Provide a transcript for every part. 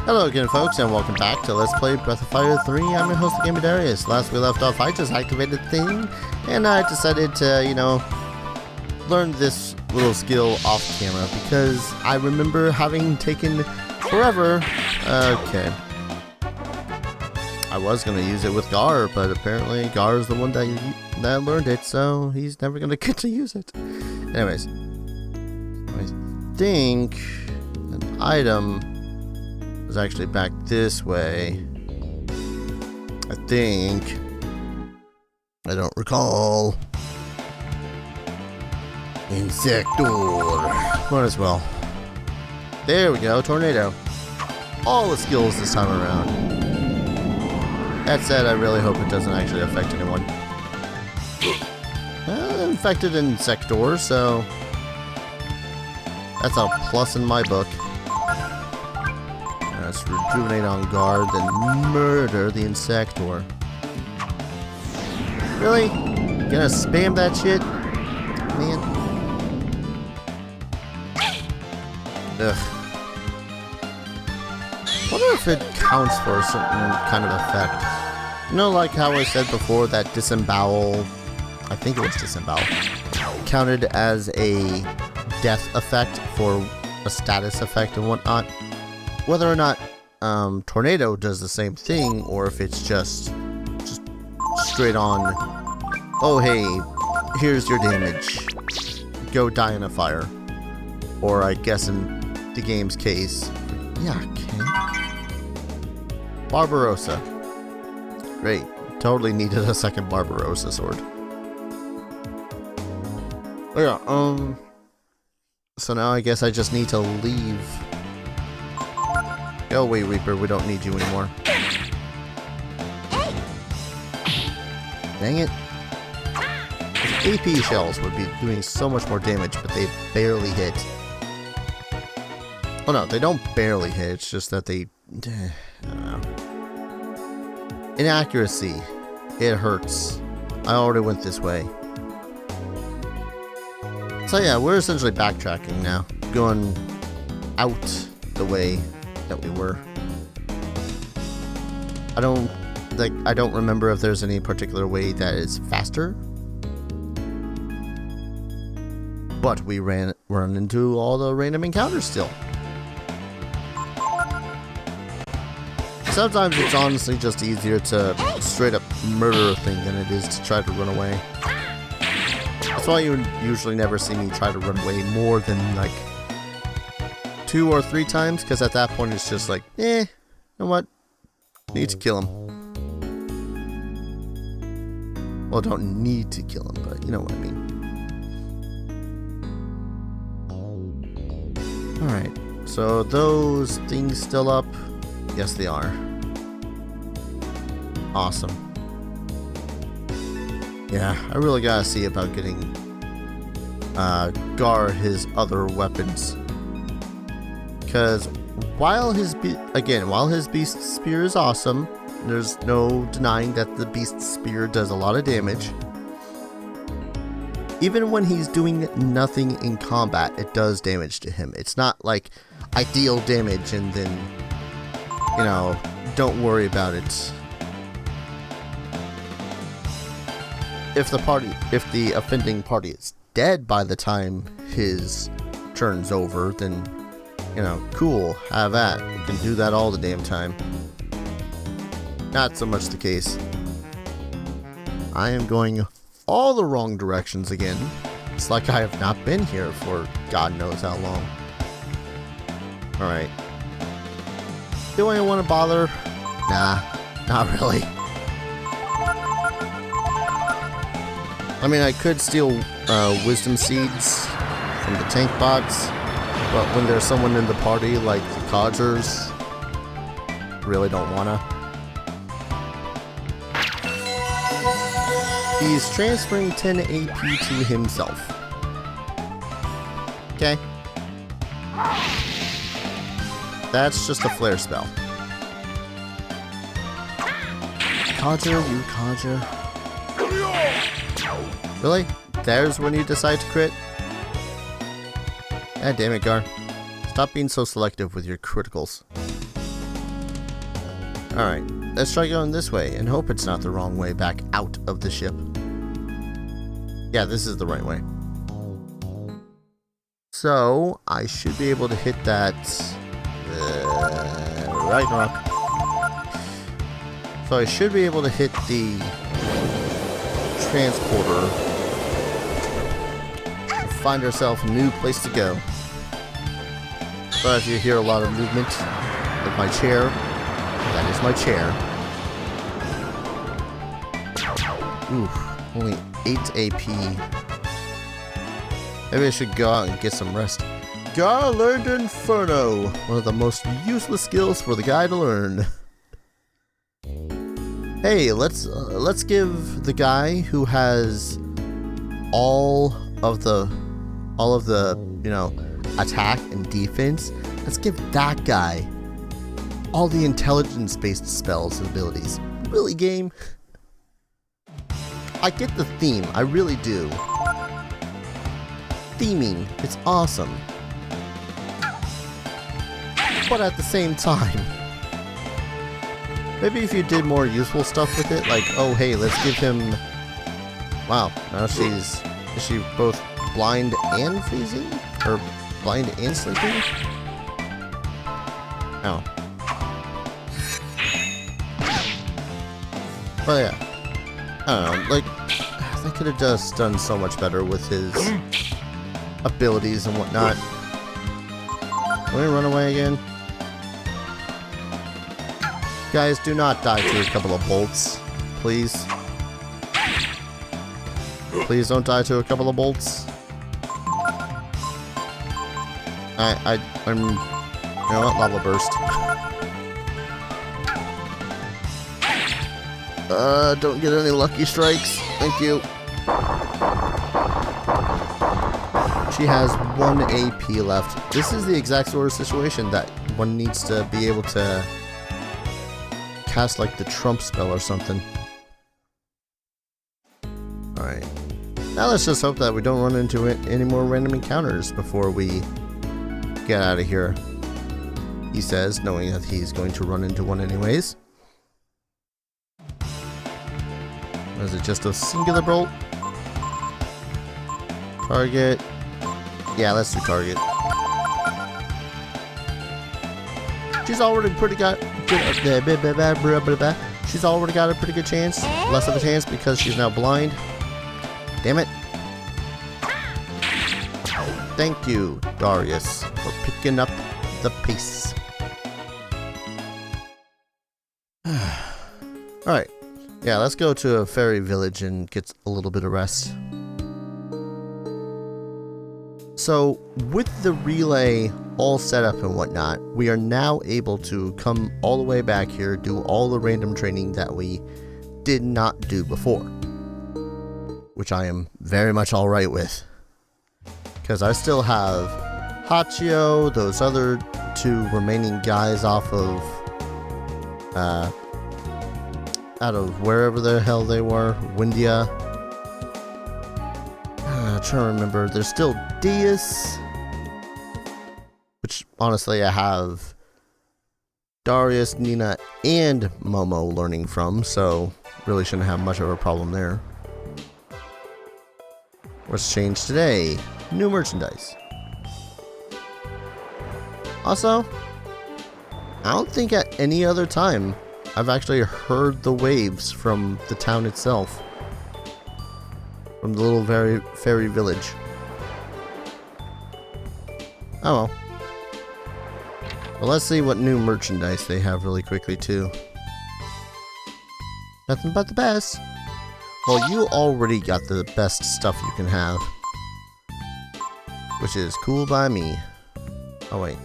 Hello again, folks, and welcome back to Let's Play Breath of Fire 3. I'm your host, Game Darius. Last we left off, I just activated the thing, and I decided to, learn this little skill off camera because I remember having taken forever. Okay. I was going to use it with Gar, but apparently Gar is the one that learned it, so he's never going to get to use it. Anyways, I think an item is actually back this way. I think. I don't recall. Insector. Might as well. There we go, tornado. All the skills this time around. That said, I really hope it doesn't actually affect anyone. Infected Insector, so that's a plus in my book. Let's rejuvenate on guard, then murder the Insector. Really? Gonna spam that shit? Man. Ugh. Wonder if it counts for a certain kind of effect. You know, like how I said before that disembowel, I think it was disembowel, counted as a death effect for a status effect and whatnot. Whether or not tornado does the same thing, or if it's just straight on, oh hey, here's your damage, go die in a fire. Or I guess in the game's case, yeah, okay. Barbarossa. Great. Totally needed a second Barbarossa sword. Oh yeah, so now I guess I just need to leave. Go away, Reaper, we don't need you anymore. Dang it. AP shells would be doing so much more damage, but they barely hit. Oh no, they don't barely hit, it's just that they... I don't know. Inaccuracy. It hurts. I already went this way. So yeah, we're essentially backtracking now. Going out the way that we were. I don't remember if there's any particular way that is faster. But we run into all the random encounters still. Sometimes it's honestly just easier to straight up murder a thing than it is to try to run away. That's why you usually never see me try to run away more than like 2 or 3 times, because at that point it's just like, you know what? Need to kill him. Well, don't need to kill him, but you know what I mean. Alright, so those things still up? Yes, they are. Awesome. Yeah, I really gotta see about getting Gar his other weapons. Because while his Beast Spear is awesome, there's no denying that the Beast Spear does a lot of damage. Even when he's doing nothing in combat, it does damage to him. It's not like I deal damage and then, don't worry about it. If the offending party is dead by the time his turn's over, then, cool, have at. You can do that all the damn time. Not so much the case. I am going all the wrong directions again. It's like I have not been here for God knows how long. Alright. Do I want to bother? Nah, not really. I mean, I could steal wisdom seeds from the tank box, but when there's someone in the party like the Codgers, really don't wanna. He's transferring 10 AP to himself. Okay. That's just a flare spell. Codger, you Codger. Really? There's when you decide to crit? God damn it, Gar. Stop being so selective with your criticals. Alright, let's try going this way and hope it's not the wrong way back out of the ship. Yeah, this is the right way. So, I should be able to hit that Ragnarok. So I should be able to hit the transporter and find ourselves a new place to go. But if you hear a lot of movement with my chair, that is my chair. Oof, only 8 AP. Maybe I should go out and get some rest. Garland Inferno! One of the most useless skills for the guy to learn. Hey, let's give the guy who has all of the you know, attack and defense. Let's give that guy all the intelligence-based spells and abilities. Really, game? I get the theme, I really do. Theming, it's awesome. But at the same time, maybe if you did more useful stuff with it, like, oh hey, let's give him... Wow, now is she both blind and freezing? Or blind and sleeping? Oh. But yeah, I don't know, like, they could have just done so much better with his abilities and whatnot. Can we run away again? Guys, do not die to a couple of bolts, please. Please don't die to a couple of bolts. I'm, you know what, lava burst. Don't get any lucky strikes, thank you. She has 1 AP left. This is the exact sort of situation that one needs to be able to cast like the Trump spell or something. Alright. Now let's just hope that we don't run into any more random encounters before we get out of here. He says, knowing that he's going to run into one anyways. Is it just a singular bolt? Target. Yeah, let's do target. She's already pretty good. She's already got a pretty good chance. Less of a chance because she's now blind. Damn it. Thank you, Darius, for picking up the pace. Alright. Yeah, let's go to a fairy village and get a little bit of rest. So, with the relay all set up and whatnot, we are now able to come all the way back here, do all the random training that we did not do before. Which I am very much alright with. Because I still have Hachio, those other 2 remaining guys off of, out of wherever the hell they were, Windia. I'm trying to remember, there's still Deus, which honestly I have Darius, Nina, and Momo learning from, so really shouldn't have much of a problem there. What's changed today? New merchandise. Also, I don't think at any other time I've actually heard the waves from the town itself. From the little fairy village. Oh well. Well, let's see what new merchandise they have really quickly too. Nothing but the best. Well, you already got the best stuff you can have. Which is cool by me. Oh wait.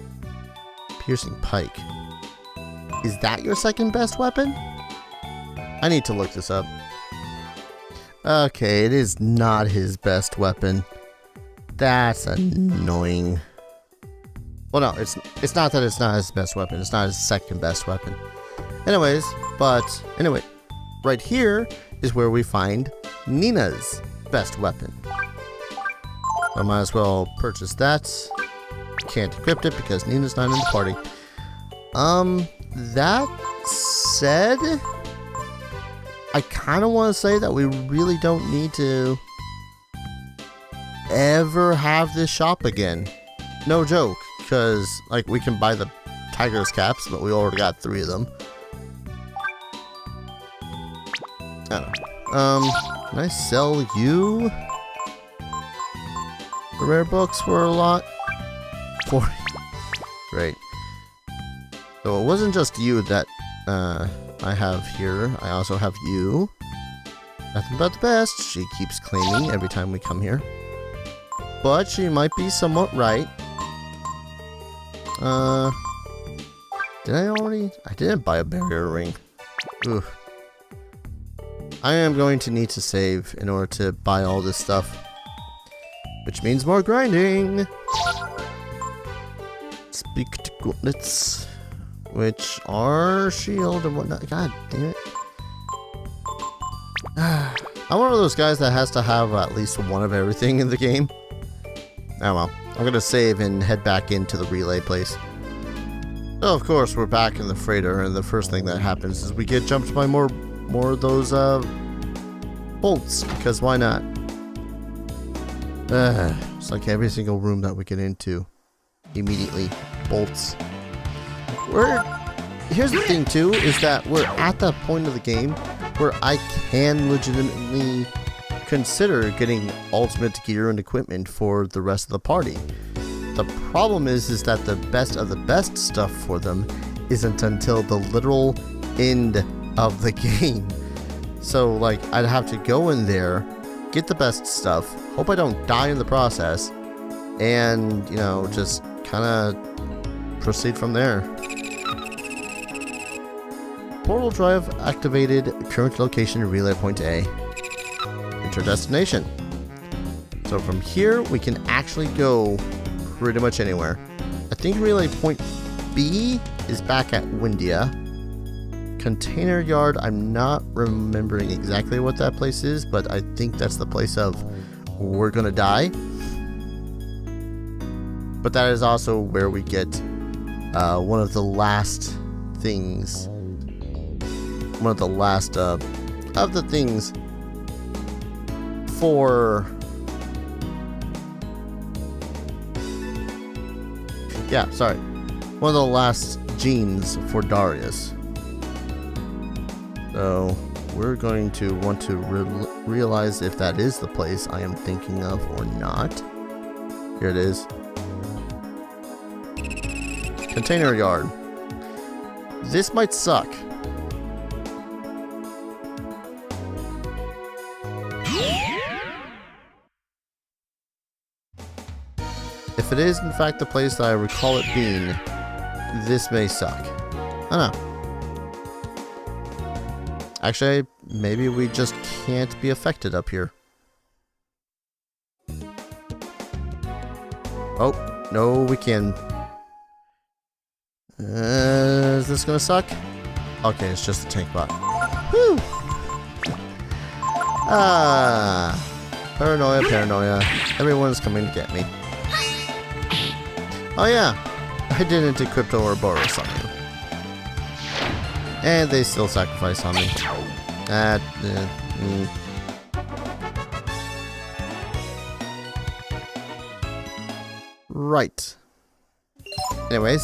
Piercing pike. Is that your second best weapon? I need to look this up. Okay, it is not his best weapon. That's annoying. Well, no, it's not that it's not his best weapon. It's not his second best weapon. Anyways, anyway, right here is where we find Nina's best weapon. I might as well purchase that. Can't equip it because Nina's not in the party. That said, I kind of want to say that we really don't need to ever have this shop again. No joke, because like we can buy the tiger's caps, but we already got 3 of them. I don't know. Can I sell you the rare books for a lot? 40. Great. So it wasn't just you that I have here. I also have you. Nothing but the best, she keeps claiming every time we come here. But she might be somewhat right. Did I already? I didn't buy a barrier ring. Ooh. I am going to need to save in order to buy all this stuff. Which means more grinding. Speak to gauntlets. Which are shield and whatnot. God damn it. I'm one of those guys that has to have at least one of everything in the game. Oh well. I'm gonna save and head back into the relay place. So of course we're back in the freighter, and the first thing that happens is we get jumped by more of those bolts, because why not? It's like every single room that we get into, immediately bolts. Here's the thing too, is that we're at that point of the game where I can legitimately consider getting ultimate gear and equipment for the rest of the party. The problem is that the best of the best stuff for them isn't until the literal end of the game. So like I'd have to go in there, get the best stuff, hope I don't die in the process, and you know, just kinda proceed from there. Portal drive activated, current location relay point A. Enter destination. So from here we can actually go pretty much anywhere. I think relay point B is back at Windia. Container yard, I'm not remembering exactly what that place is, but I think that's the place of we're gonna die. But that is also where we get one of the last things. One of the last of the things for... Yeah, sorry. One of the last genes for Darius. So, we're going to want to realize if that is the place I am thinking of or not. Here it is. Container yard. This might suck. If it is in fact the place that I recall it being, this may suck. I don't know. Actually, maybe we just can't be affected up here. Oh, no, we can. Is this gonna suck? Okay, it's just a tank bot. Whew! Paranoia, paranoia. Everyone's coming to get me. Oh yeah, I didn't equip Ouroboros on you. And they still sacrifice on me. Right. Anyways.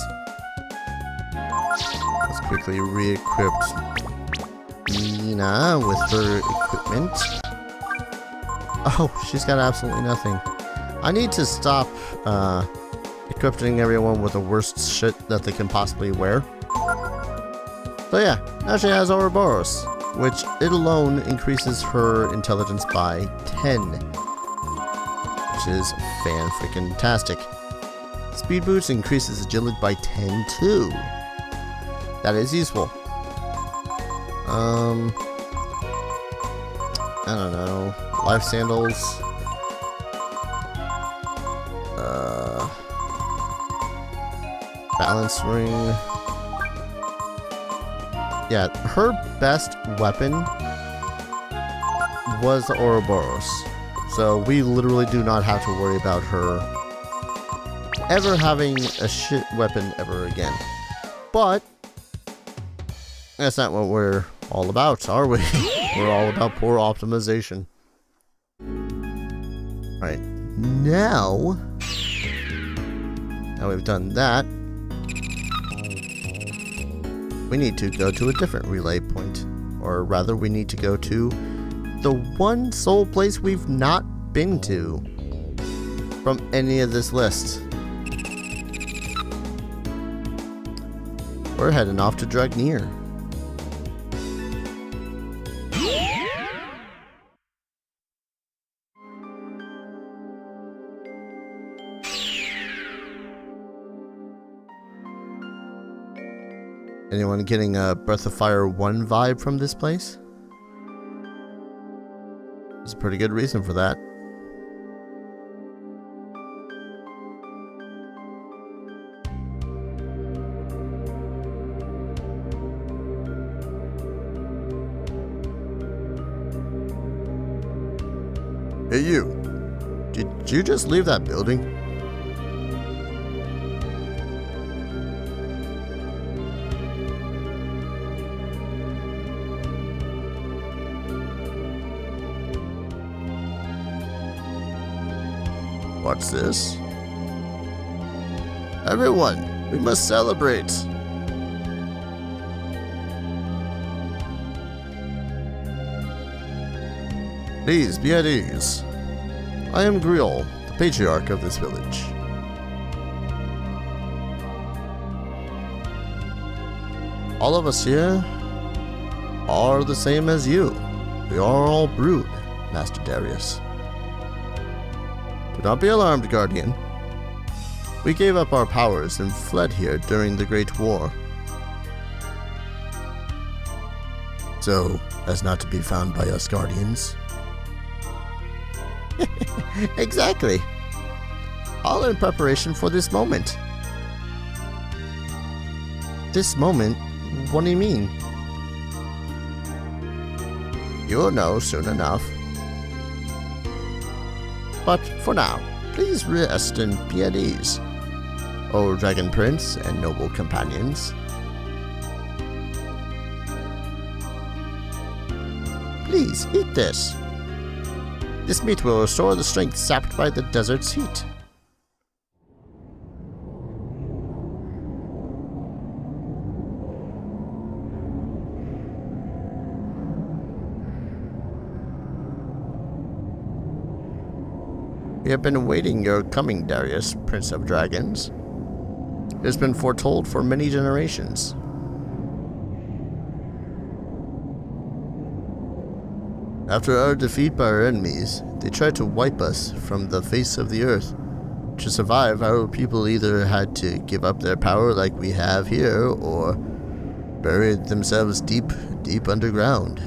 Let's quickly re-equip Nina with her equipment. Oh, she's got absolutely nothing. I need to stop equipping everyone with the worst shit that they can possibly wear. So yeah, now she has Ouroboros, which it alone increases her intelligence by 10. Which is fan-freaking-tastic. Speed boost increases agility by 10 too. That is useful. I don't know. Life sandals. Balance ring. Yeah, her best weapon was the Ouroboros. So we literally do not have to worry about her ever having a shit weapon ever again. But That's not what we're all about, are we? We're all about poor optimization. Alright, now we've done that, we need to go to a different relay point. Or rather, we need to go to the one sole place we've not been to from any of this list. We're heading off to Dragnier. Anyone getting a Breath of Fire 1 vibe from this place? There's a pretty good reason for that. Hey you! Did you just leave that building? What's this? Everyone, we must celebrate! Please be at ease. I am Griol, the patriarch of this village. All of us here are the same as you. We are all brood, Master Darius. Do not be alarmed, Guardian. We gave up our powers and fled here during the Great War. So, as not to be found by us Guardians. Exactly. All in preparation for this moment. This moment? What do you mean? You'll know soon enough. But for now, please rest and be at ease, O Dragon Prince and noble companions. Please, eat this. This meat will restore the strength sapped by the desert's heat. We have been awaiting your coming, Darius, Prince of Dragons. It has been foretold for many generations. After our defeat by our enemies, they tried to wipe us from the face of the earth. To survive, our people either had to give up their power like we have here, or buried themselves deep, deep underground.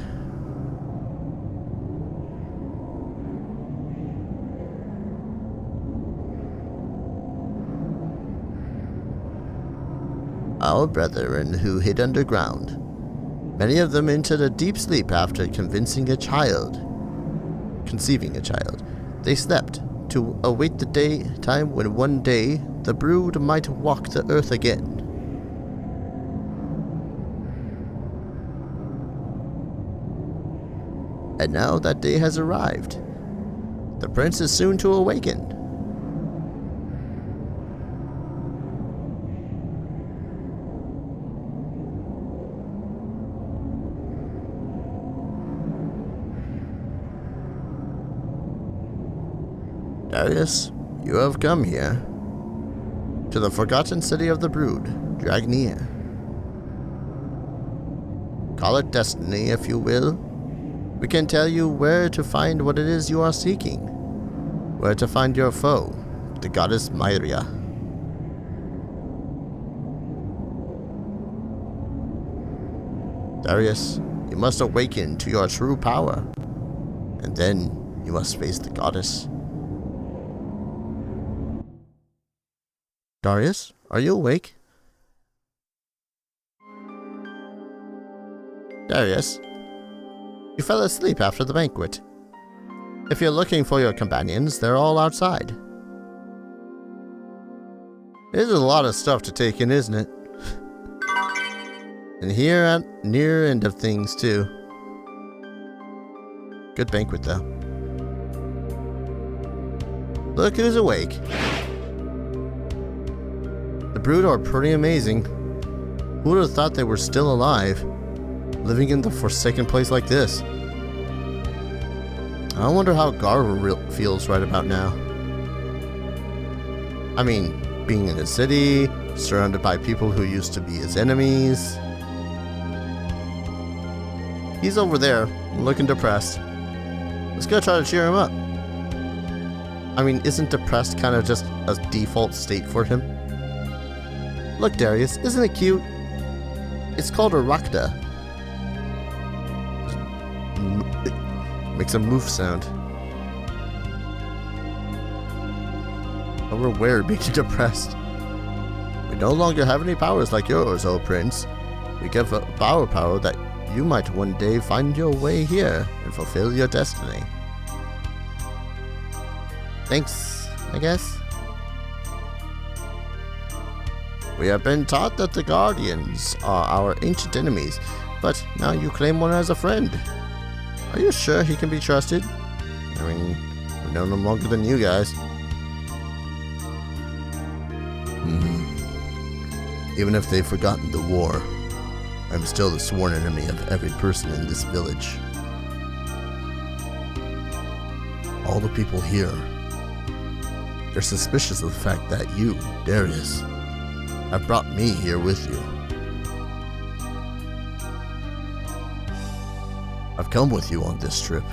Our brethren who hid underground. Many of them entered a deep sleep after conceiving a child. They slept to await the time when one day the brood might walk the earth again. And now that day has arrived. The prince is soon to awaken. Darius, you have come here to the forgotten city of the brood, Dragnier. Call it destiny, if you will. We can tell you where to find what it is you are seeking, where to find your foe, the goddess Myria. Darius, you must awaken to your true power, and then you must face the goddess. Darius, are you awake? Darius, you fell asleep after the banquet. If you're looking for your companions, they're all outside. It is a lot of stuff to take in, isn't it? And here at near end of things too. Good banquet though. Look who's awake. The brood are pretty amazing. Who would have thought they were still alive, living in the forsaken place like this? I wonder how Gar feels right about now. I mean, being in a city, surrounded by people who used to be his enemies. He's over there, looking depressed. Let's go try to cheer him up. I mean, isn't depressed kind of just a default state for him? Look, Darius, isn't it cute? It's called a rakda. It makes a moof sound. Oh, we're weird being depressed. We no longer have any powers like yours, oh prince. We give up our power that you might one day find your way here and fulfill your destiny. Thanks, I guess. We have been taught that the Guardians are our ancient enemies, but now you claim one as a friend. Are you sure he can be trusted? I mean, we've known him longer than you guys. Even if they've forgotten the war, I'm still the sworn enemy of every person in this village. All the people here, they're suspicious of the fact that you, Darius, have brought me here with you. I've come with you on this trip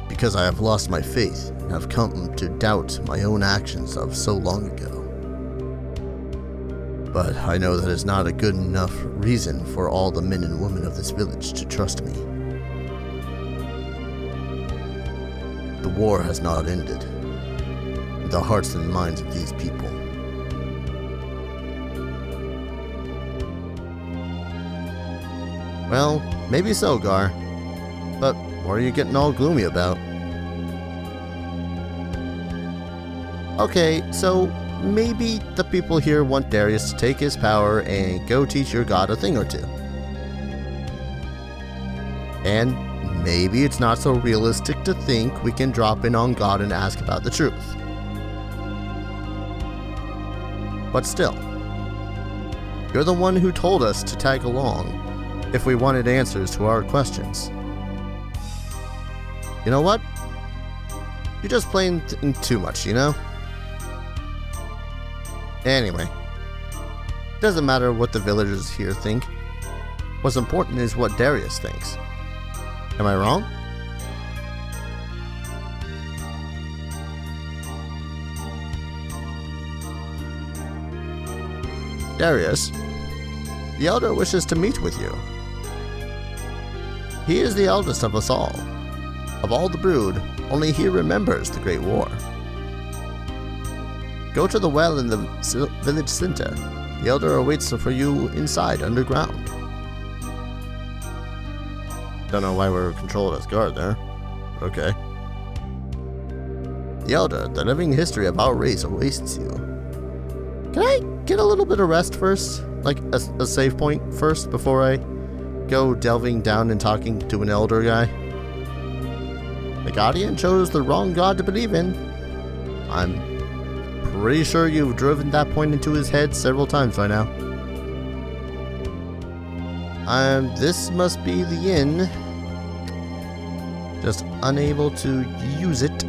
because I have lost my faith and have come to doubt my own actions of so long ago. But I know that is not a good enough reason for all the men and women of this village to trust me. The war has not ended in the hearts and minds of these people. Well, maybe so, Gar. But what are you getting all gloomy about? Okay, so maybe the people here want Darius to take his power and go teach your god a thing or two. And maybe it's not so realistic to think we can drop in on God and ask about the truth. But still, you're the one who told us to tag along if we wanted answers to our questions. You know what? You're just playing too much, you know? Anyway, it doesn't matter what the villagers here think. What's important is what Darius thinks. Am I wrong? Darius, the Elder wishes to meet with you. He is the eldest of us all. Of all the brood, only he remembers the Great War. Go to the well in the village center. The Elder awaits for you inside underground. Don't know why we're controlled as guard there. Okay. The Elder, the living history of our race awaits you. Can I get a little bit of rest first? Like a save point first before I go delving down and talking to an elder guy? The Guardian chose the wrong god to believe in. I'm pretty sure you've driven that point into his head several times by now. This must be the inn. Just unable to use it.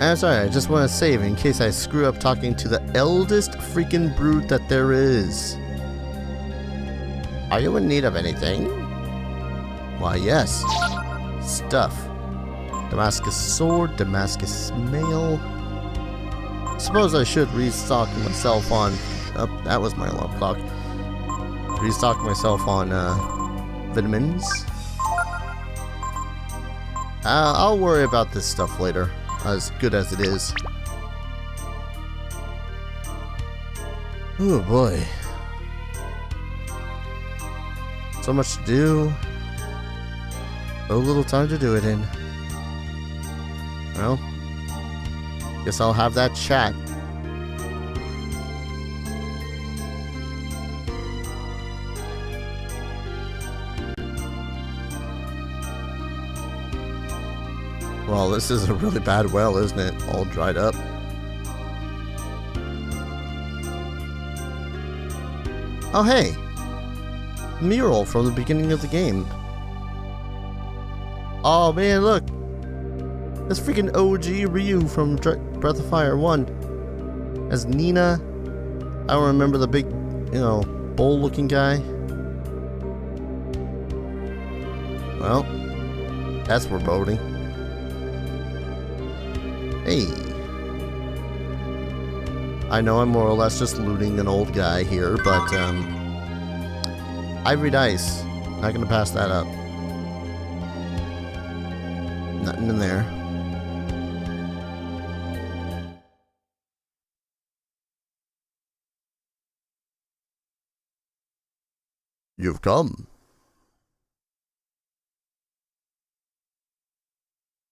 I'm sorry, I just want to save in case I screw up talking to the eldest freaking brood that there is. Are you in need of anything? Why, yes. Stuff. Damascus sword, Damascus mail. Suppose I should restock myself on... Oh, that was my alarm clock. Restock myself on vitamins. I'll worry about this stuff later, as good as it is. Oh boy. So much to do. So little time to do it in. Well, guess I'll have that chat. Well, this is a really bad well, isn't it? All dried up. Oh, hey! Mural from the beginning of the game. Oh man, look! That's freaking OG Ryu from Breath of Fire 1. As Nina. I don't remember the big, bowl-looking guy. Well, that's foreboding. Hey. I know I'm more or less just looting an old guy here, but, Ivory Dice. Not gonna pass that up. Nothing in there. You've come.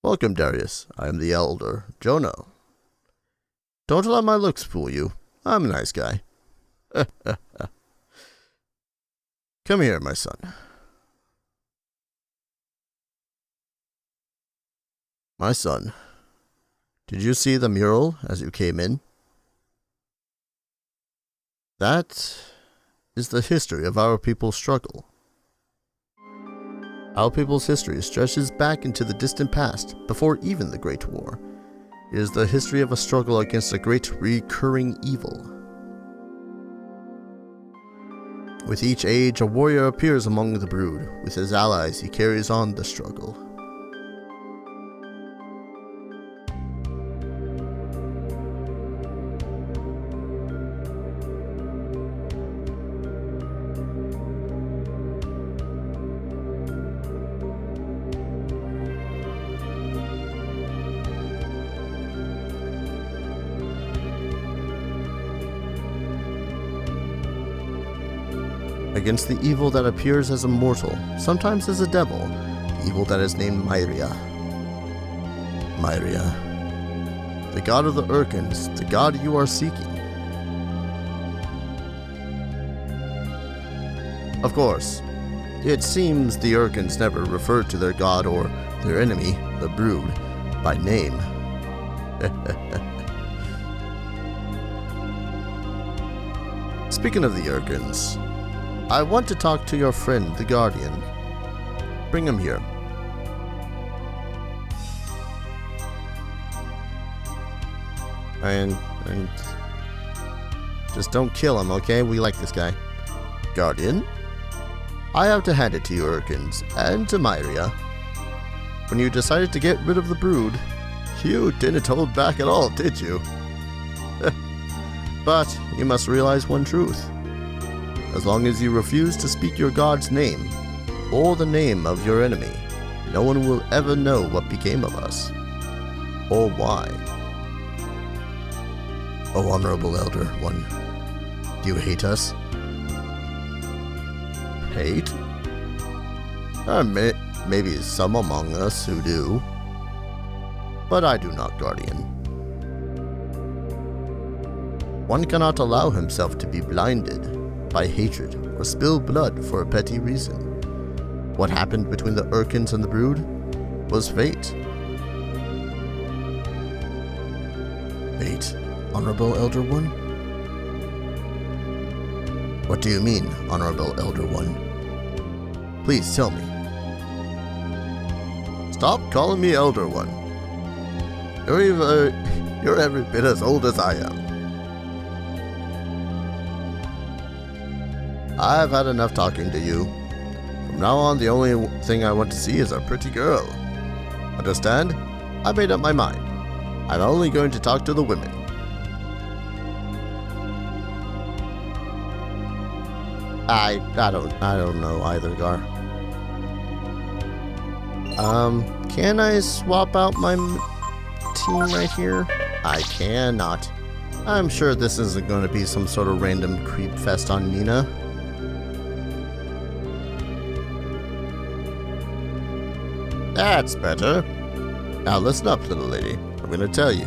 Welcome, Darius. I am the Elder, Jonah. Don't let my looks fool you. I'm a nice guy. Come here, my son. My son, did you see the mural as you came in? That is the history of our people's struggle. Our people's history stretches back into the distant past, before even the Great War. It is the history of a struggle against a great recurring evil. With each age, a warrior appears among the brood. With his allies, he carries on the struggle. Against the evil that appears as a mortal, sometimes as a devil, the evil that is named Myria. Myria, the god of the Urkins, the god you are seeking. Of course, it seems the Urkins never referred to their god or their enemy, the Brood, by name. Speaking of the Urkins, I want to talk to your friend, the Guardian. Bring him here. And just don't kill him, okay? We like this guy. Guardian, I have to hand it to you, Urkins, and to Myria. When you decided to get rid of the Brood, you didn't hold back at all, did you? But you must realize one truth. As long as you refuse to speak your god's name, or the name of your enemy, no one will ever know what became of us, or why. Oh, Honorable Elder One, do you hate us? Hate? Maybe some among us who do, but I do not, Guardian. One cannot allow himself to be blinded by hatred or spill blood for a petty reason. What happened between the Urkins and the Brood was fate. Fate, Honorable Elder One? What do you mean, Honorable Elder One? Please tell me. Stop calling me Elder One. You're every bit as old as I am. I've had enough talking to you. From now on, the only thing I want to see is a pretty girl. Understand? I made up my mind. I'm only going to talk to the women. I don't know either, Gar. Can I swap out my team right here? I cannot. I'm sure this isn't going to be some sort of random creep fest on Nina. That's better. Now listen up, little lady. I'm going to tell you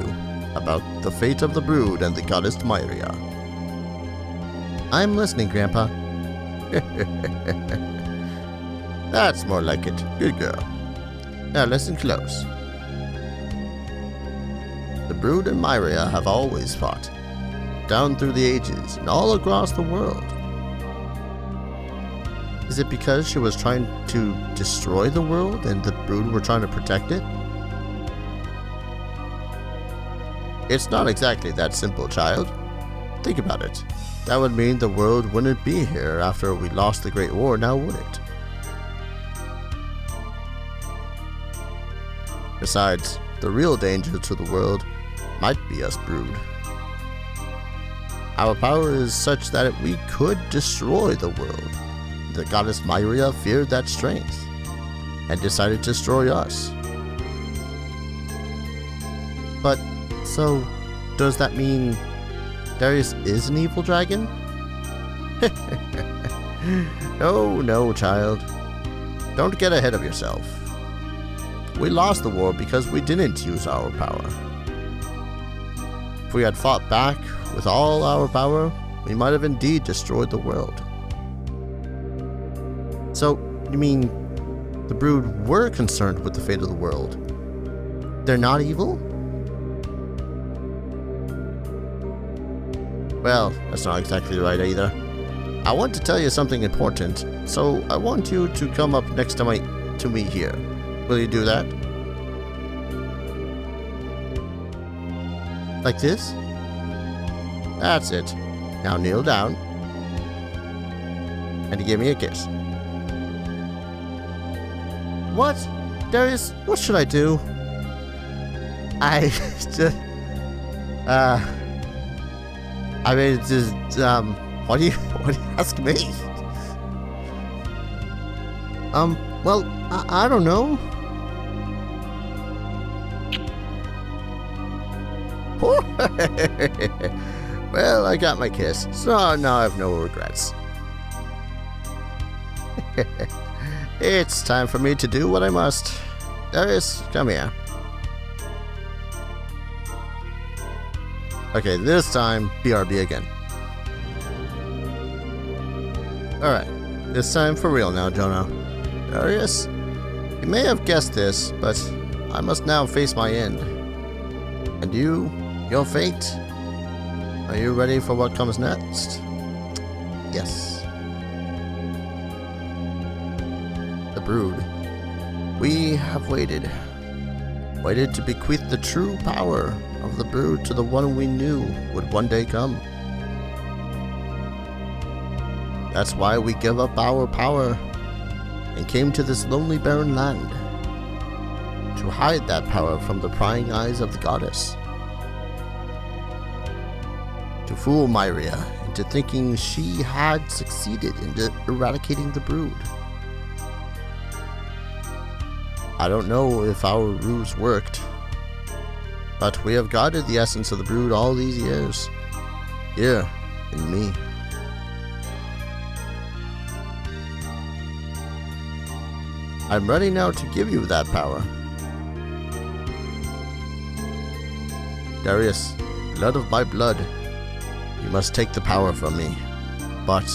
about the fate of the Brood and the goddess Myria. I'm listening, Grandpa. That's more like it. Good girl. Now listen close. Brood and Myria have always fought, down through the ages and all across the world. Is it because she was trying to destroy the world and the Brood were trying to protect it? It's not exactly that simple, child. Think about it. That would mean the world wouldn't be here after we lost the Great War, now would it? Besides, the real danger to the world might be us, Brood. Our power is such that we could destroy the world. The goddess Myria feared that strength and decided to destroy us. But, so, does that mean Darius is an evil dragon? No, child. Don't get ahead of yourself. We lost the war because we didn't use our power. If we had fought back with all our power, we might have indeed destroyed the world. So, you mean the Brood were concerned with the fate of the world? They're not evil? Well, that's not exactly right either. I want to tell you something important, so I want you to come up next to me here. Will you do that? Like this? That's it. Now kneel down. And give me a kiss. What? Darius, what should I do? I just... I mean, just, what do you ask me? Well, I don't know. Well, I got my kiss, so now I have no regrets. It's time for me to do what I must. Darius, come here. Okay, this time, BRB again. Alright, this time for real now, Jonah. Darius, you may have guessed this, but I must now face my end. And you, your fate? Are you ready for what comes next? Yes. The Brood. We have waited. Waited to bequeath the true power of the Brood to the one we knew would one day come. That's why we give up our power and came to this lonely barren land, to hide that power from the prying eyes of the goddess. To fool Myria into thinking she had succeeded in eradicating the Brood. I don't know if our ruse worked, but we have guarded the essence of the Brood all these years. Here, in me. I'm ready now to give you that power. Darius, blood of my blood, you must take the power from me. But...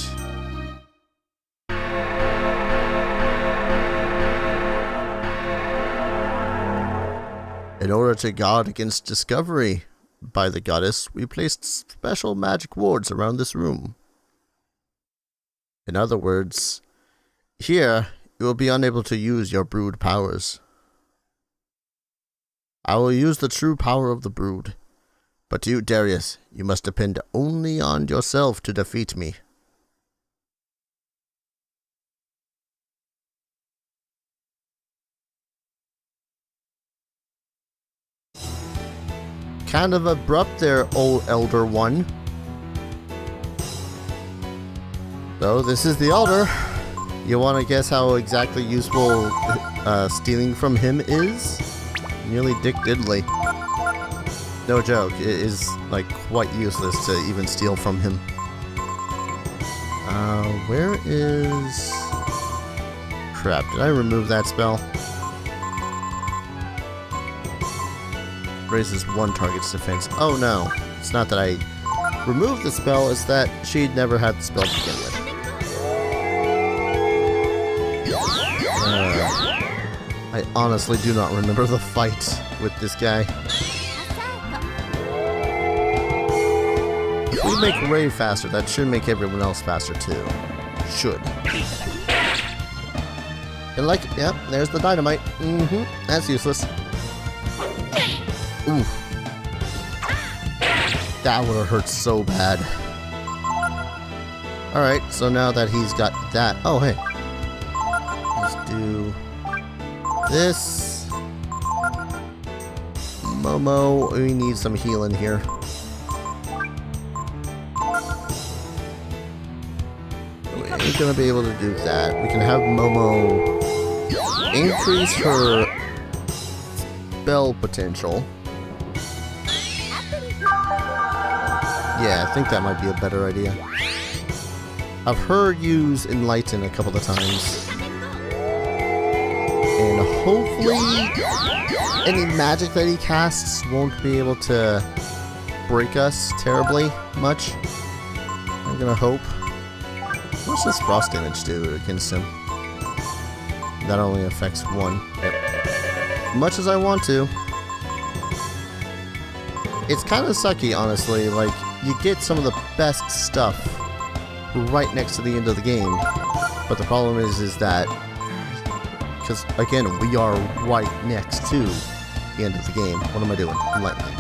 in order to guard against discovery by the goddess, we placed special magic wards around this room. In other words, here you will be unable to use your Brood powers. I will use the true power of the Brood, but you, Darius, you must depend only on yourself to defeat me. Kind of abrupt there, old Elder One. So, this is the Elder. You want to guess how exactly useful stealing from him is? Nearly Dick Diddley. No joke, it is like quite useless to even steal from him. Where is... crap, did I remove that spell? Raises one target's defense. Oh no, it's not that I removed the spell, it's that she'd never had the spell to begin with. I honestly do not remember the fight with this guy. we make Ray faster, that should make everyone else faster too. Should. And like, yep, there's the dynamite. That's useless. Ooh. That would have hurt so bad. Alright, so now that he's got that... Oh, hey. Let's do... this. Momo, we need some healing here. We ain't gonna be able to do that. We can have Momo increase her spell potential. Yeah, I think that might be a better idea. I've heard use Enlighten a couple of times. And hopefully any magic that he casts won't be able to break us terribly much. I'm gonna hope. What's this frost damage do against him? That only affects one. Much as I want to. It's kind of sucky, honestly. Like, you get some of the best stuff right next to the end of the game. But the problem is that, because again, we are right next to the end of the game. What am I doing? Lightning.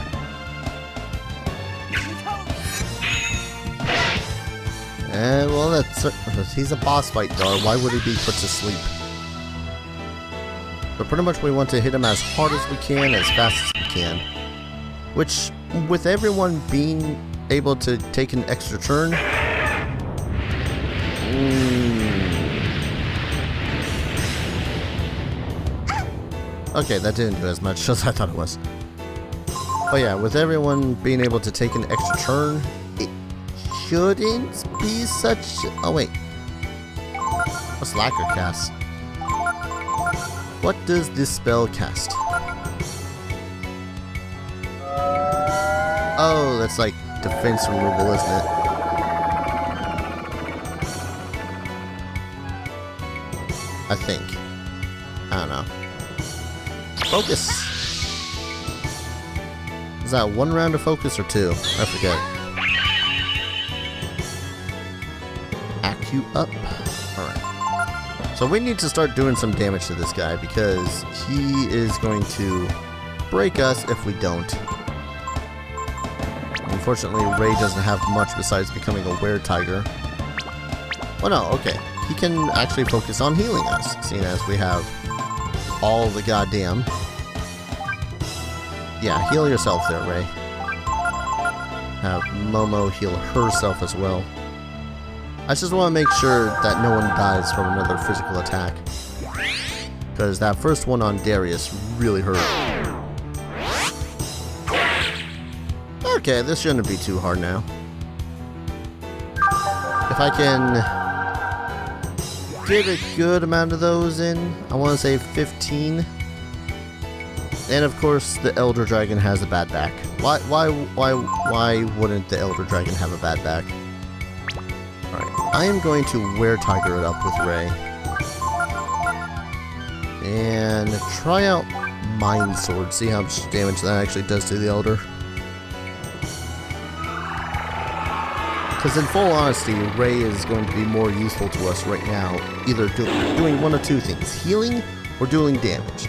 And well, he's a boss fight, though. Why would he be put to sleep? But pretty much we want to hit him as hard as we can, as fast as we can. Which, with everyone being able to take an extra turn... Okay, that didn't do as much as I thought it was. But yeah, with everyone being able to take an extra turn, it shouldn't be such... Oh wait. What's Lacquer cast? What does this spell cast? Oh, that's like defense removal, isn't it? I think. I don't know. Focus! Is that one round of focus or two? I forget. Acu up. Alright. So we need to start doing some damage to this guy because he is going to break us if we don't. Unfortunately, Ray doesn't have much besides becoming a were-tiger. Oh no, okay. He can actually focus on healing us, seeing as we have all the goddamn... Yeah, heal yourself there, Ray. Have Momo heal herself as well. I just want to make sure that no one dies from another physical attack. Because that first one on Darius really hurt. Okay, this shouldn't be too hard now. If I can get a good amount of those in, I want to say 15. And of course, the Elder Dragon has a bad back. Why wouldn't the Elder Dragon have a bad back? Alright, I am going to were-tiger it up with Ray. And try out Mind Sword, see how much damage that actually does to the Elder. Because in full honesty, Ray is going to be more useful to us right now, either doing one of two things, healing or doing damage.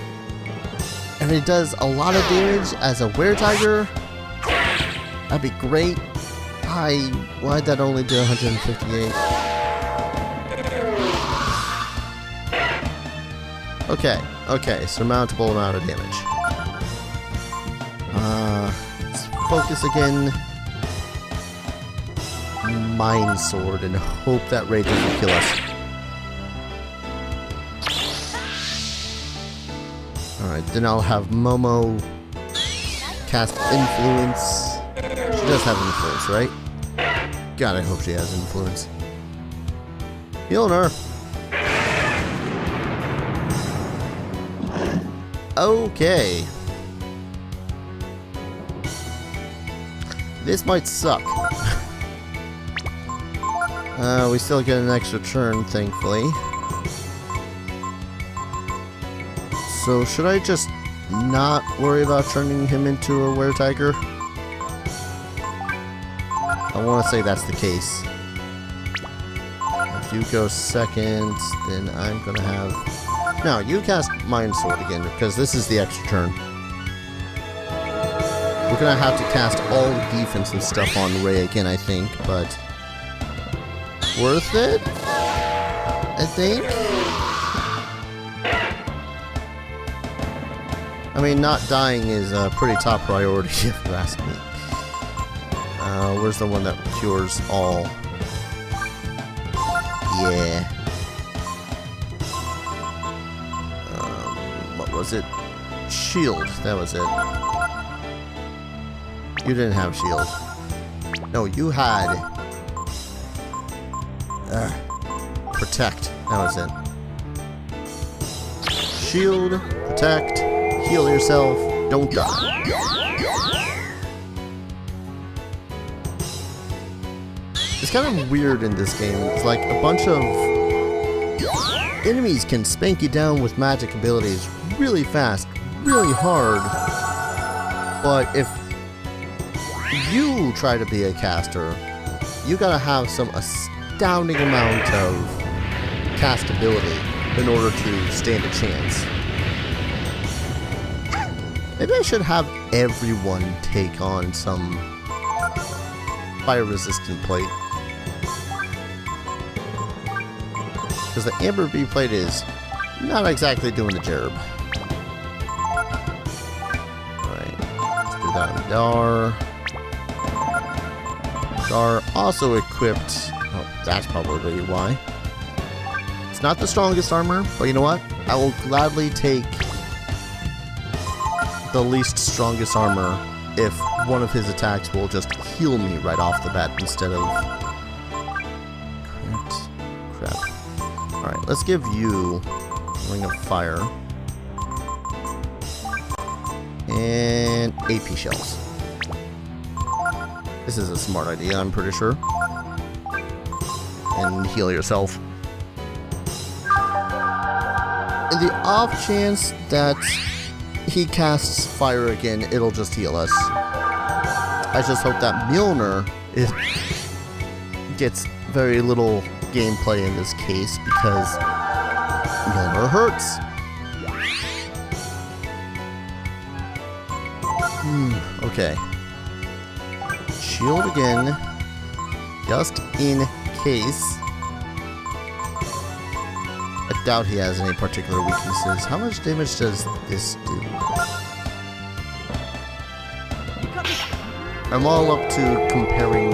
And it does a lot of damage as a were-tiger, that'd be great. Why'd that only do 158? Okay, surmountable amount of damage. Let's focus again. Mind Sword and hope that Ray doesn't kill us. Alright, then I'll have Momo cast Influence. She does have Influence, right? God, I hope she has Influence. Healing her. Okay. This might suck. We still get an extra turn, thankfully. So, should I just not worry about turning him into a were-tiger? I want to say that's the case. If you go second, then I'm going to have... No, you cast Mind Sword again, because this is the extra turn. We're going to have to cast all the defensive stuff on Ray again, I think, but... worth it? I think? I mean, not dying is a pretty top priority, if you ask me. Where's the one that cures all? Yeah. What was it? Shield. That was it. You didn't have shield. No, you had... protect. That was it. Shield, protect, heal yourself, don't die. It's kind of weird in this game. It's like a bunch of enemies can spank you down with magic abilities really fast, really hard. But if you try to be a caster, you gotta have some astounding amount of castability in order to stand a chance. Maybe I should have everyone take on some fire-resistant plate. Because the Amber Bee plate is not exactly doing the job. Alright, let's do that on Dar. Dar also equipped... Oh, that's probably why. It's not the strongest armor, but you know what? I will gladly take the least strongest armor if one of his attacks will just heal me right off the bat instead of... Crap. Alright, let's give you Ring of Fire. And AP shells. This is a smart idea, I'm pretty sure. And heal yourself. In the off chance that he casts fire again, it'll just heal us. I just hope that Mjolnir gets very little gameplay in this case, because Mjolnir hurts. Okay. Shield again, just in case. I doubt he has any particular weaknesses. How much damage does this do? I'm all up to comparing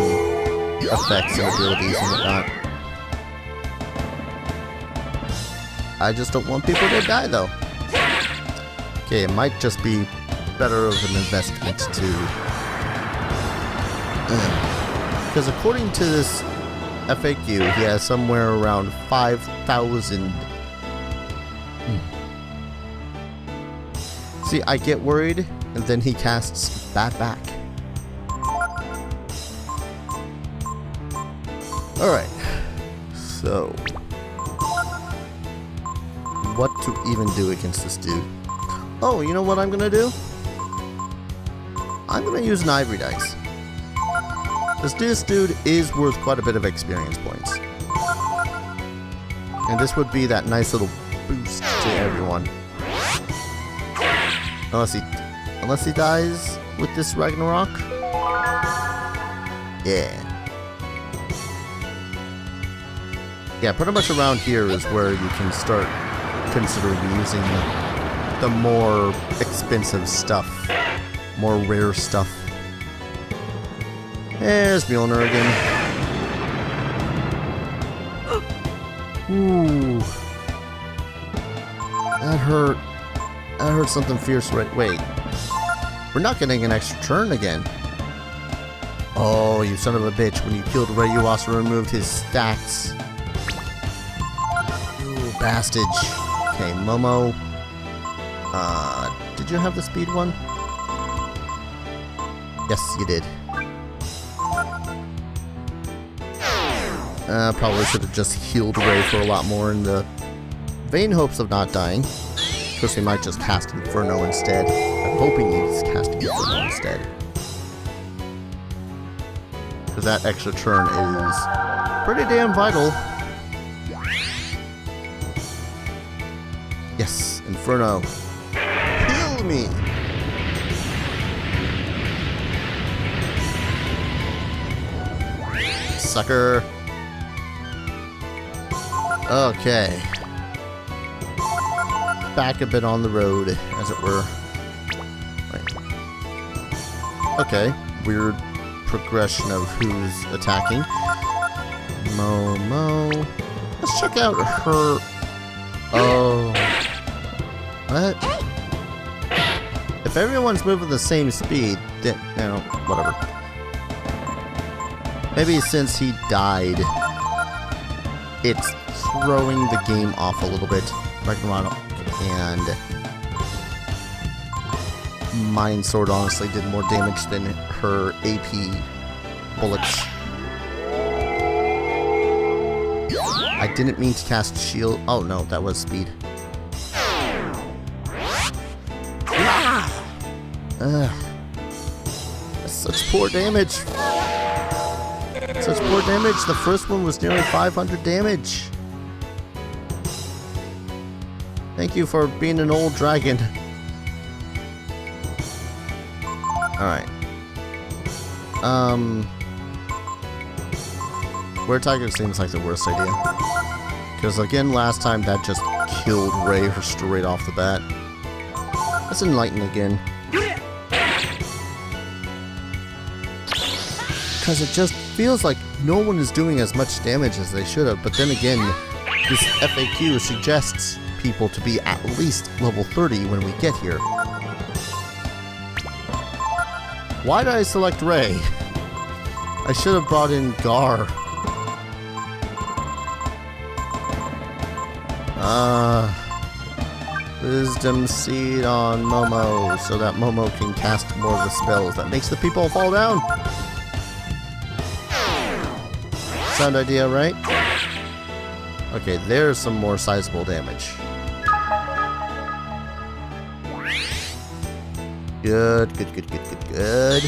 effects and abilities and whatnot. I just don't want people to die, though. Okay, it might just be better of an investment to... Because according to this FAQ, he has somewhere around 5,000. See, I get worried, and then he casts Bat back. Alright, so... what to even do against this dude? Oh, you know what I'm gonna do? I'm gonna use an Ivory Dice. This dude is worth quite a bit of experience points. And this would be that nice little boost to everyone. Unless he dies with this Ragnarok. Yeah. Yeah, pretty much around here is where you can start considering using the more expensive stuff. More rare stuff. There's Mjolnir again. Ooh. That hurt. That hurt something fierce right... Wait. We're not getting an extra turn again. Oh, you son of a bitch. When you killed Ray, you also removed his stats. Ooh, bastage. Okay, Momo. Did you have the speed one? Yes, you did. Probably should have just healed Ray for a lot more in the vain hopes of not dying. Of course, we might just cast Inferno instead. I'm hoping he's casting Inferno instead. Because because that extra turn is pretty damn vital. Yes, Inferno. Heal me! Sucker. Okay. Back a bit on the road, as it were. Right. Okay, weird progression of who's attacking. Momo. Let's check out her. Oh. What? If everyone's moving the same speed, then, you know, whatever. Maybe since he died, it's throwing the game off a little bit. Dragnier and Mind Sword honestly did more damage than her AP bullets. I didn't mean to cast shield. Oh no, that was speed. That's such poor damage. Such poor damage. The first one was nearly 500 damage. Thank you for being an old dragon. Alright. Where Tiger seems like the worst idea. Because again, last time that just killed Ray straight off the bat. Let's enlighten again. Because it just feels like no one is doing as much damage as they should have. But then again, this FAQ suggests people to be at least level 30 when we get here. Why did I select Ray? I should have brought in Gar. Wisdom Seed on Momo so that Momo can cast more of the spells that makes the people fall down. Sound idea, right? Okay, there's some more sizable damage. Good, good, good, good, good, good.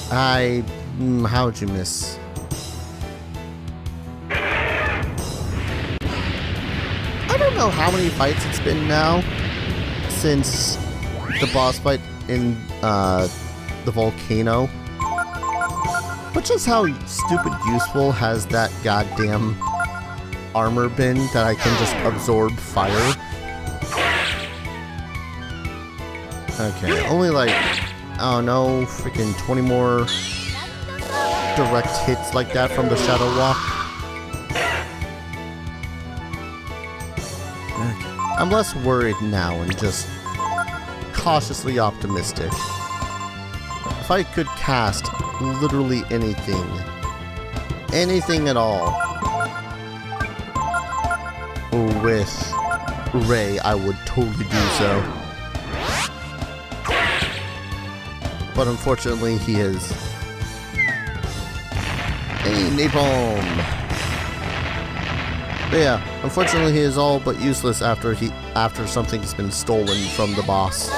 How'd you miss? I don't know how many fights it's been now since the boss fight in the volcano. But just how stupid useful has that goddamn armor been that I can just absorb fire? Okay, only like, oh no, freaking 20 more direct hits like that from the Shadow Walk. Okay. I'm less worried now and just cautiously optimistic. If I could cast literally anything at all with Ray, I would totally do so. But unfortunately, he is a napalm. But yeah, unfortunately, he is all but useless after something's been stolen from the boss.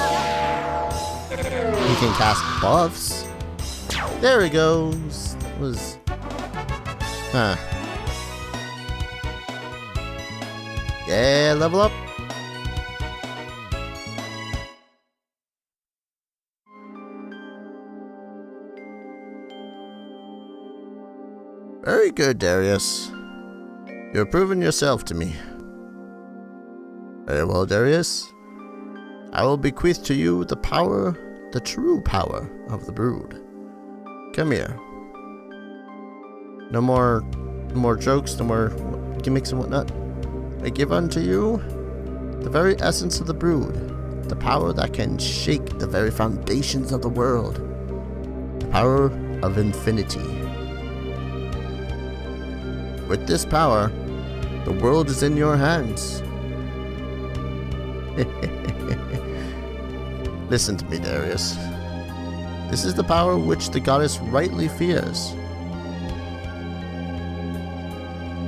He can cast buffs. There he goes. That was... Huh. Yeah, level up. Very good, Darius. You're proving yourself to me. Very well, Darius. I will bequeath to you the power, the true power of the brood. Come here. No more jokes, no more gimmicks and whatnot. I give unto you the very essence of the brood, the power that can shake the very foundations of the world, the power of infinity. With this power, the world is in your hands. Listen to me, Darius. This is the power which the goddess rightly fears.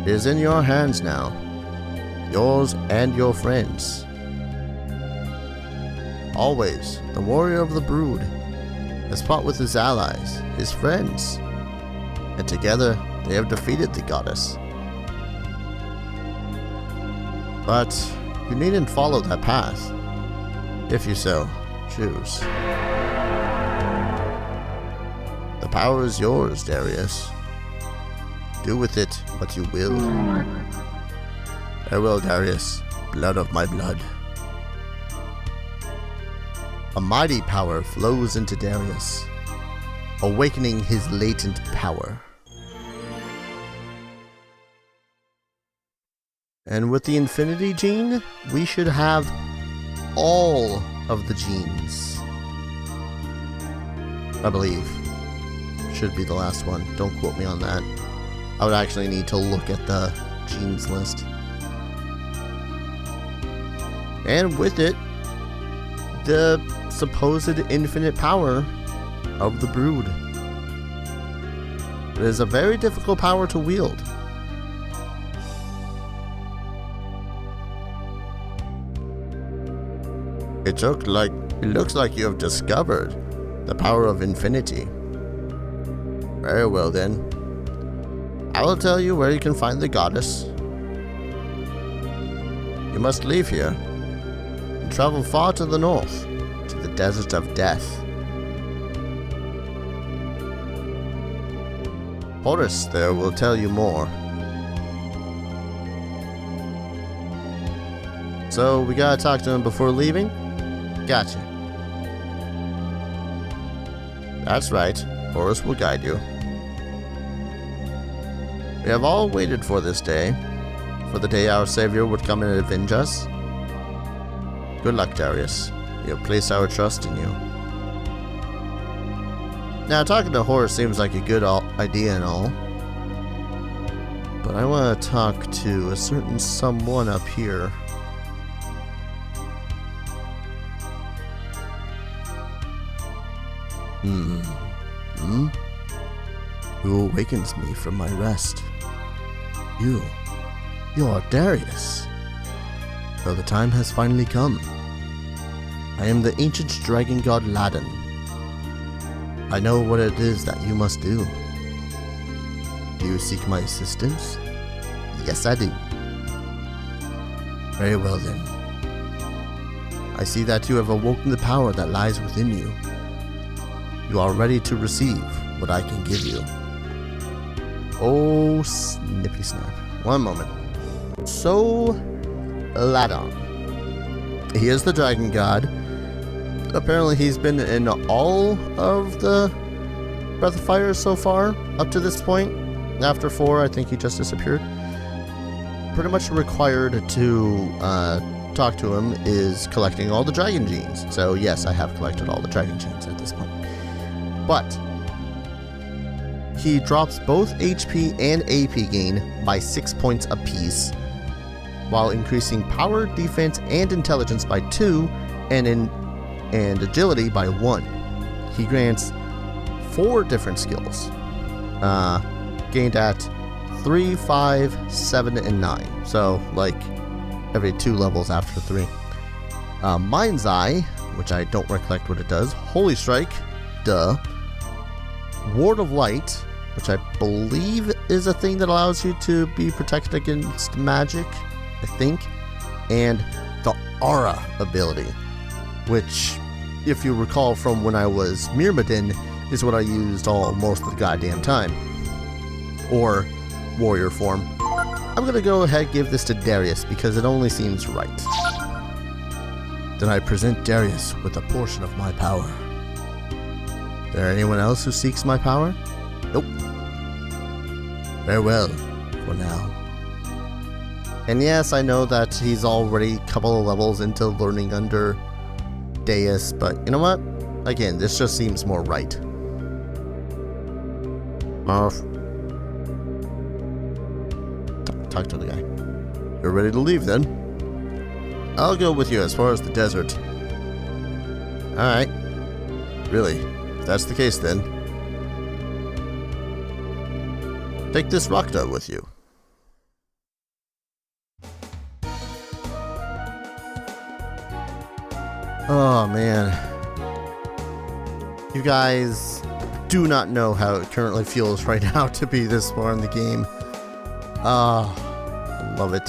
It is in your hands now, yours and your friends. always the warrior of the brood, has fought with his allies, his friends, and together they have defeated the goddess. But you needn't follow that path, if you so choose. The power is yours, Darius. Do with it what you will. Farewell, Darius, blood of my blood. A mighty power flows into Darius, awakening his latent power. And with the Infinity Gene, we should have all of the genes. I believe. Should be the last one. Don't quote me on that. I would actually need to look at the genes list. And with it, the supposed infinite power of the brood. It is a very difficult power to wield. It looks like you have discovered the power of infinity. Very well then. I will tell you where you can find the goddess. You must leave here and travel far to the north, to the desert of death. Horus there will tell you more. So we gotta talk to him before leaving? Gotcha. That's right. Horus will guide you. We have all waited for this day, for the day our Savior would come and avenge us. Good luck, Darius. We have placed our trust in you. Now, talking to Horus seems like a good idea and all, but I want to talk to a certain someone up here. Who awakens me from my rest? You are Darius. So the time has finally come. I am the ancient dragon god Ladin. I know what it is that you must do. Do you seek my assistance? Yes, I do. Very well then. I see that you have awoken the power that lies within you. You are ready to receive what I can give you. Oh, snippy snap. One moment. So, Ladon. He is the dragon god. Apparently he's been in all of the Breath of Fire so far, up to this point. After 4, I think he just disappeared. Pretty much required to talk to him is collecting all the dragon genes. So yes, I have collected all the dragon genes at this point. But he drops both HP and AP gain by 6 points apiece, while increasing power, defense, and intelligence by 2, and agility by 1. He grants 4 different skills, gained at 3, 5, 7, and 9. So, like, every 2 levels after 3. Mind's Eye, which I don't recollect what it does. Holy Strike, duh. Ward of Light, which I believe is a thing that allows you to be protected against magic, I think. And the Aura ability, which, if you recall from when I was Myrmidon, is what I used most of the goddamn time. Or warrior form. I'm gonna go ahead and give this to Darius because it only seems right. Then I present Darius with a portion of my power. Is there anyone else who seeks my power? Nope. Farewell for now. And yes, I know that he's already a couple of levels into learning under Deus, but you know what? Again, this just seems more right. Marv. Talk to the guy. You're ready to leave then? I'll go with you as far as the desert. Alright. Really? If that's the case then. Take this Rakta with you. Oh man. You guys do not know how it currently feels right now to be this far in the game. I love it.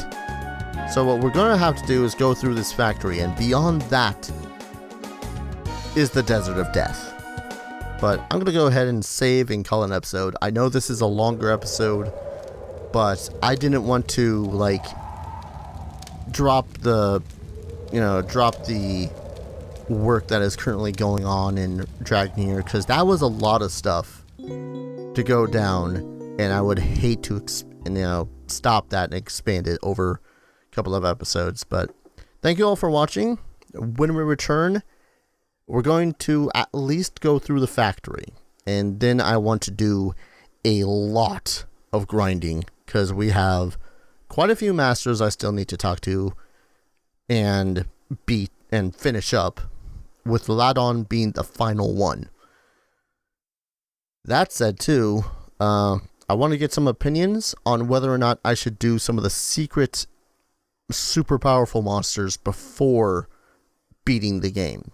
So what we're going to have to do is go through this factory, and beyond that is the Desert of Death. But I'm going to go ahead and save and call an episode. I know this is a longer episode, but I didn't want to, like, drop the work that is currently going on in Dragnier, because that was a lot of stuff to go down, and I would hate to stop that and expand it over a couple of episodes. But thank you all for watching. When we return, we're going to at least go through the factory, and then I want to do a lot of grinding, because we have quite a few masters I still need to talk to and beat and finish up, with Ladon being the final one. That said too, I want to get some opinions on whether or not I should do some of the secret super powerful monsters before beating the game.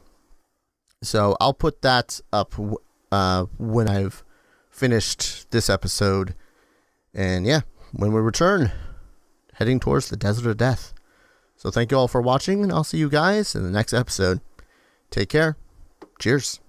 So I'll put that up when I've finished this episode. And yeah, when we return, heading towards the Desert of Death. So thank you all for watching, and I'll see you guys in the next episode. Take care. Cheers.